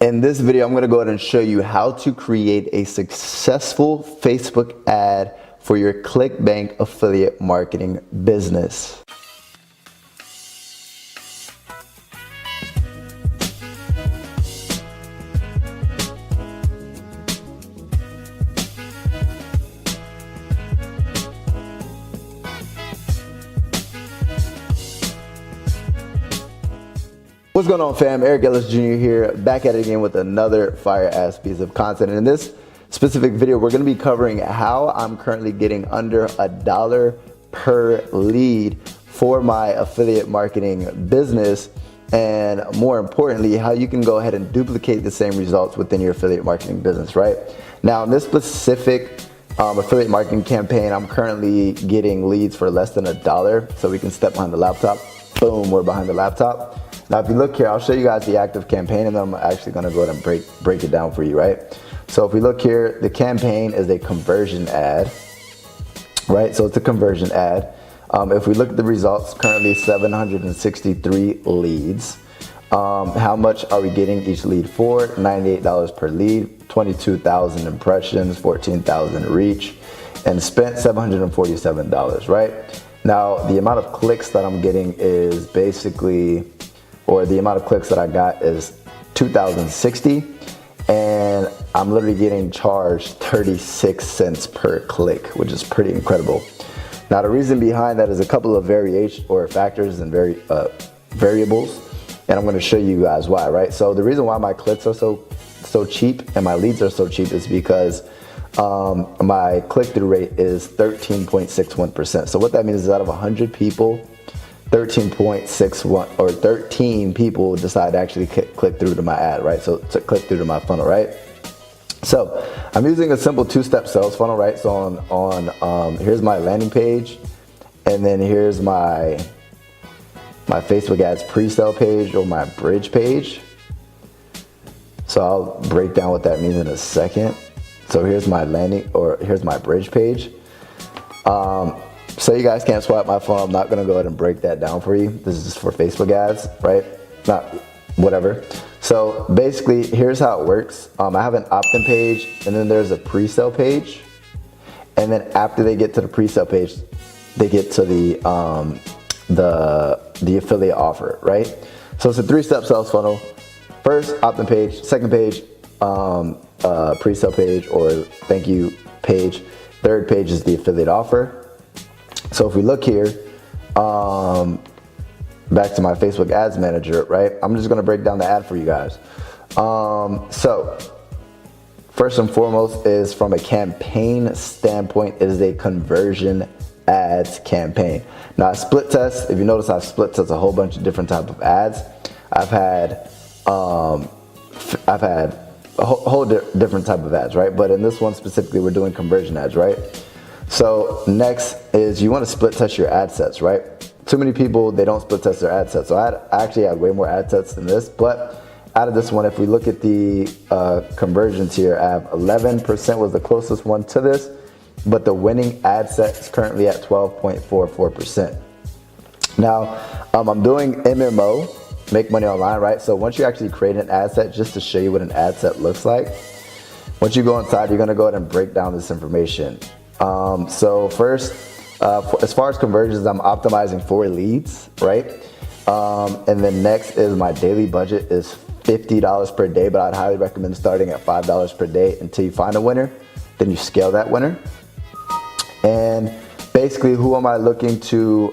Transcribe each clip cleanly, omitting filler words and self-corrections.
In this video, I'm going to go ahead and show you how to create a successful Facebook ad for your Clickbank affiliate marketing business. What's going on, fam? Eric Ellis Jr. here, back at it again with another fire-ass piece of content. And in this specific video, we're going to be covering how I'm currently getting under $1 per lead for my affiliate marketing business, and more importantly, how you can go ahead and duplicate the same results within your affiliate marketing business, right? Now, in this specific affiliate marketing campaign, I'm currently getting leads for less than $1. So we can step behind the laptop. Boom, we're behind the laptop. Now, if you look here, I'll show you guys the active campaign, and then I'm actually going to go ahead and break it down for you, right? So if we look here, the campaign is a conversion ad, right? So it's a conversion ad. If we look at the results, currently 763 leads. How much are we getting each lead for? $98 per lead, 22,000 impressions, 14,000 reach, and spent $747, right? Now, the amount of clicks that I'm getting is basically, or the amount of clicks that I got is 2,060, and I'm literally getting charged 36 cents per click, which is pretty incredible. Now, the reason behind that is a couple of variation or factors and variables, and I'm going to show you guys why, right? So the reason why my clicks are so cheap and my leads are so cheap is because my click-through rate is 13.61%. So what that means is out of 100 people, 13.61 or 13 people decide to actually click through to my ad, right? So to click through to my funnel, right? So I'm using a simple two-step sales funnel, right? So here's my landing page, and then here's my Facebook ads pre-sale page or my bridge page. So I'll break down what that means in a second. So here's my here's my bridge page. So you guys can't swipe my phone. I'm not gonna go ahead and break that down for you. This is just for Facebook ads, right? Not whatever. So basically, here's how it works. I have an opt-in page, and then there's a pre-sale page. And then after they get to the pre-sale page, they get to the affiliate offer, right? So it's a three-step sales funnel. First, opt-in page. Second page, pre-sale page or thank you page. Third page is the affiliate offer. So if we look here, back to my Facebook ads manager, right? I'm just gonna break down the ad for you guys. So first and foremost is from a campaign standpoint, it is a conversion ads campaign. Now I split test, if you notice I've split test a whole bunch of different type of ads. I've had a whole different type of ads, right? But in this one specifically, we're doing conversion ads, right? So next is you want to split test your ad sets, right? Too many people, they don't split test their ad sets. So I actually had way more ad sets than this, but out of this one, if we look at the conversions here, I have 11% was the closest one to this, but the winning ad set is currently at 12.44%. Now, I'm doing MMO, make money online, right? So once you actually create an ad set, just to show you what an ad set looks like, once you go inside, you're gonna go ahead and break down this information. So first, as far as conversions, I'm optimizing for leads, right? And then next is my daily budget is $50 per day, but I'd highly recommend starting at $5 per day until you find a winner. Then you scale that winner. And basically, who am I looking to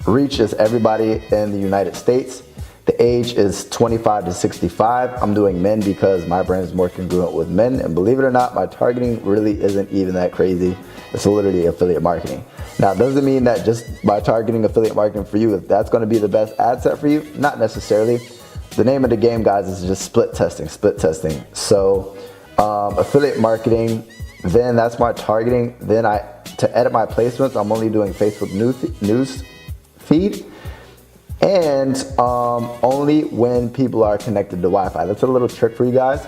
reach is everybody in the United States. The age is 25 to 65. I'm doing men because my brand is more congruent with men. And believe it or not, my targeting really isn't even that crazy. It's literally affiliate marketing. Now, it doesn't mean that just by targeting affiliate marketing for you, that's going to be the best ad set for you. Not necessarily. The name of the game, guys, is just split testing. So affiliate marketing, then that's my targeting. Then to edit my placements, I'm only doing Facebook news feed. And only when people are connected to Wi-Fi. That's a little trick for you guys.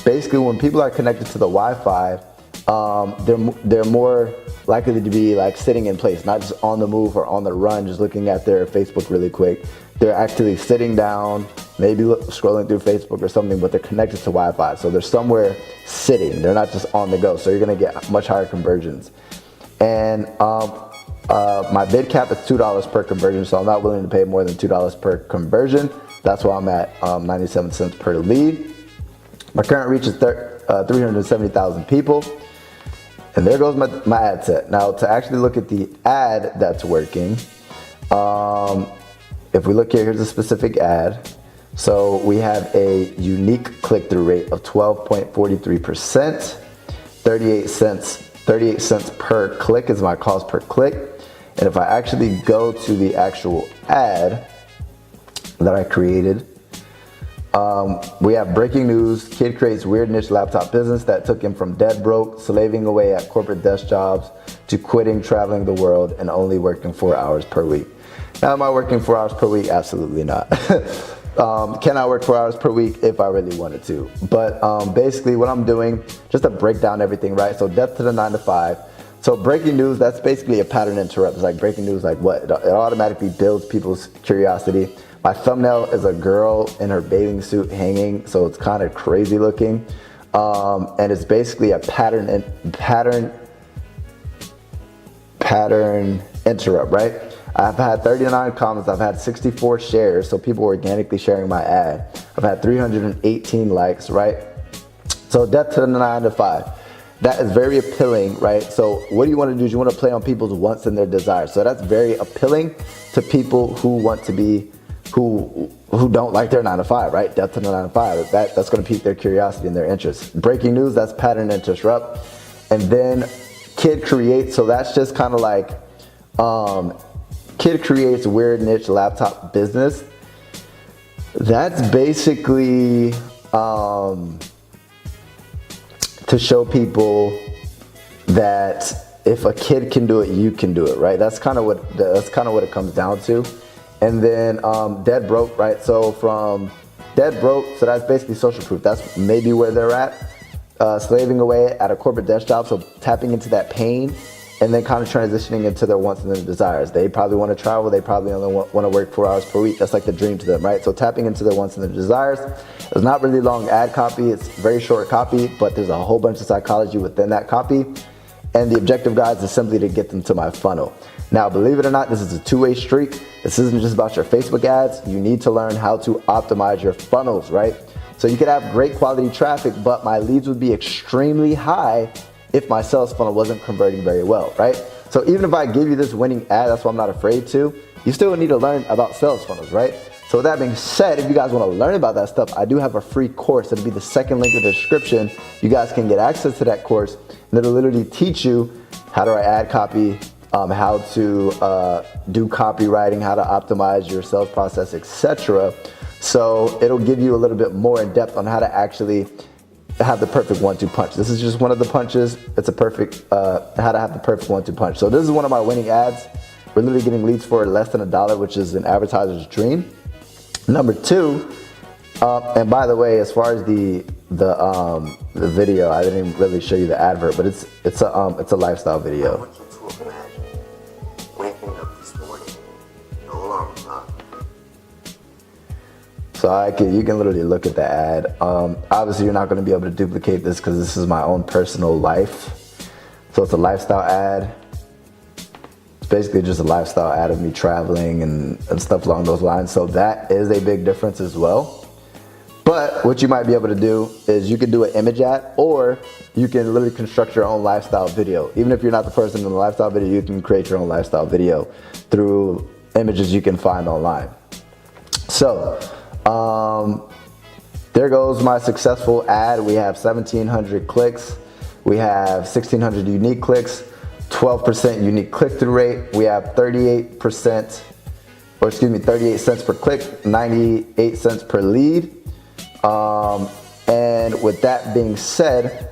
Basically, when people are connected to the Wi-Fi, they're more likely to be like sitting in place, not just on the move or on the run, just looking at their Facebook really quick. they're actually sitting down, maybe scrolling through Facebook or something, but they're connected to Wi-Fi. So they're somewhere sitting. They're not just on the go. So you're gonna get much higher conversions. And my bid cap is $2 per conversion, so I'm not willing to pay more than $2 per conversion. That's why I'm at 97 cents per lead. My current reach is 370,000 people. And there goes my ad set. Now to actually look at the ad that's working, if we look here, here's a specific ad. So we have a unique click-through rate of 12.43%, 38 cents per click is my cost per click. And if I actually go to the actual ad that I created, we have breaking news: kid creates weird niche laptop business that took him from dead broke, slaving away at corporate desk jobs, to quitting, traveling the world, and only working 4 hours per week. Now, am I working 4 hours per week? Absolutely not. Can I work 4 hours per week if I really wanted to? But basically what I'm doing, just to break down everything, right? So death to the 9 to 5. So breaking news, that's basically a pattern interrupt. It's like breaking news, like what? It automatically builds people's curiosity. My thumbnail is a girl in her bathing suit hanging, so it's kind of crazy looking. And it's basically a pattern interrupt, right? I've had 39 comments, I've had 64 shares, so people organically sharing my ad. I've had 318 likes, right? So death to the 9 to 5. That is very appealing, right? So what do you want to do is you want to play on people's wants and their desires. So that's very appealing to people who want to be, who don't like their 9 to 5, right? Death to the 9 to 5. That's going to pique their curiosity and their interest. Breaking news, that's pattern interrupt. And then kid creates, so that's just kind of like, kid creates weird niche laptop business. That's basically to show people that if a kid can do it, you can do it, right? That's kind of what it comes down to. And then dead broke, right? So from dead broke, so that's basically social proof. That's maybe where they're at, slaving away at a corporate desk job. So tapping into that pain and then kind of transitioning into their wants and their desires. They probably want to travel. They probably only want to work 4 hours per week. That's like the dream to them, right? So tapping into their wants and their desires. It's not really long ad copy. It's very short copy, but there's a whole bunch of psychology within that copy. And the objective, guys, is simply to get them to my funnel. Now, believe it or not, this is a two-way street. This isn't just about your Facebook ads. You need to learn how to optimize your funnels, right? So you could have great quality traffic, but my leads would be extremely high if my sales funnel wasn't converting very well, right? So even if I give you this winning ad, that's why I'm not afraid to, you still need to learn about sales funnels, right? So with that being said, if you guys want to learn about that stuff, I do have a free course. It'll be the second link in the description. You guys can get access to that course, and it'll literally teach you how to write ad copy, how to do copywriting, how to optimize your sales process, etc. So it'll give you a little bit more in depth on how to actually have the perfect 1-2 punch. This is just one of the punches. It's a perfect, how to have the perfect 1-2 punch. So this is one of my winning ads. We're literally getting leads for less than $1, which is an advertiser's dream. Number 2, and by the way, as far as the video, I didn't even really show you the advert, but it's a lifestyle video. I want you to imagine waking up this morning, no alarm clock. So you can literally look at the ad. Obviously, you're not going to be able to duplicate this because this is my own personal life. So it's a lifestyle ad. It's basically just a lifestyle ad of me traveling and stuff along those lines. So that is a big difference as well. But what you might be able to do is you can do an image ad, or you can literally construct your own lifestyle video. Even if you're not the person in the lifestyle video, you can create your own lifestyle video through images you can find online. So there goes my successful ad. We have 1,700 clicks. We have 1,600 unique clicks, 12% unique click-through rate. We have 38 cents per click, 98 cents per lead. And with that being said,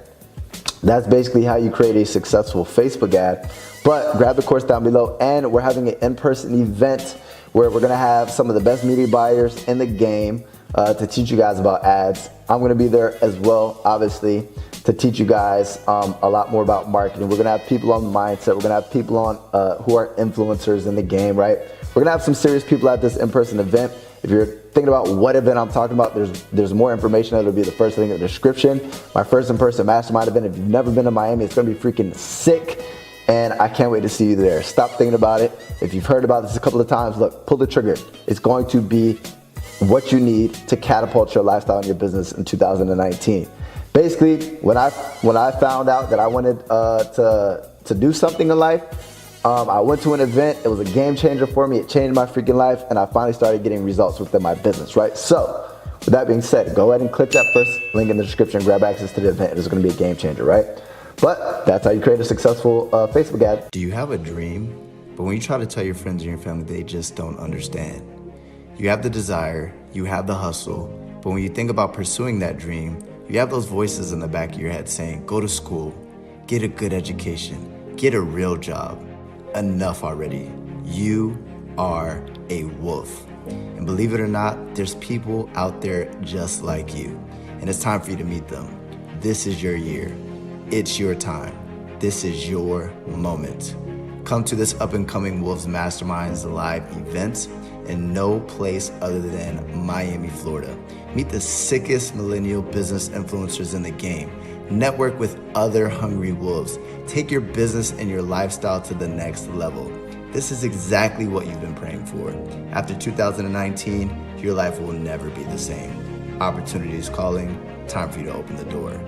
that's basically how you create a successful Facebook ad. But grab the course down below, and we're having an in-person event where we're gonna have some of the best media buyers in the game to teach you guys about ads. I'm gonna be there as well, obviously. to teach you guys a lot more about marketing. We're gonna have people on mindset. We're gonna have people on who are influencers in the game, right? We're gonna have some serious people at this in-person event. If you're thinking about what event I'm talking about, there's more information. That'll be the first thing in the description. My first in-person mastermind event. If you've never been to Miami, it's gonna be freaking sick. And I can't wait to see you there. Stop thinking about it. If you've heard about this a couple of times, look, pull the trigger. It's going to be what you need to catapult your lifestyle and your business in 2019. Basically, when I found out that I wanted to do something in life, I went to an event. It was a game changer for me. It changed my freaking life, and I finally started getting results within my business, right? So, with that being said, go ahead and click that first link in the description, grab access to the event. It's going to be a game changer, right? But that's how you create a successful Facebook ad. Do you have a dream, but when you try to tell your friends and your family, they just don't understand? You have the desire, you have the hustle, but when you think about pursuing that dream, you have those voices in the back of your head saying, go to school, get a good education, get a real job. Enough already. You are a wolf. And believe it or not, there's people out there just like you. And it's time for you to meet them. This is your year. It's your time. This is your moment. Come to this up-and-coming Wolves Masterminds live event in no place other than Miami, Florida. Meet the sickest millennial business influencers in the game. Network with other hungry wolves. Take your business and your lifestyle to the next level. This is exactly what you've been praying for. After 2019, your life will never be the same. Opportunity is calling. Time for you to open the door.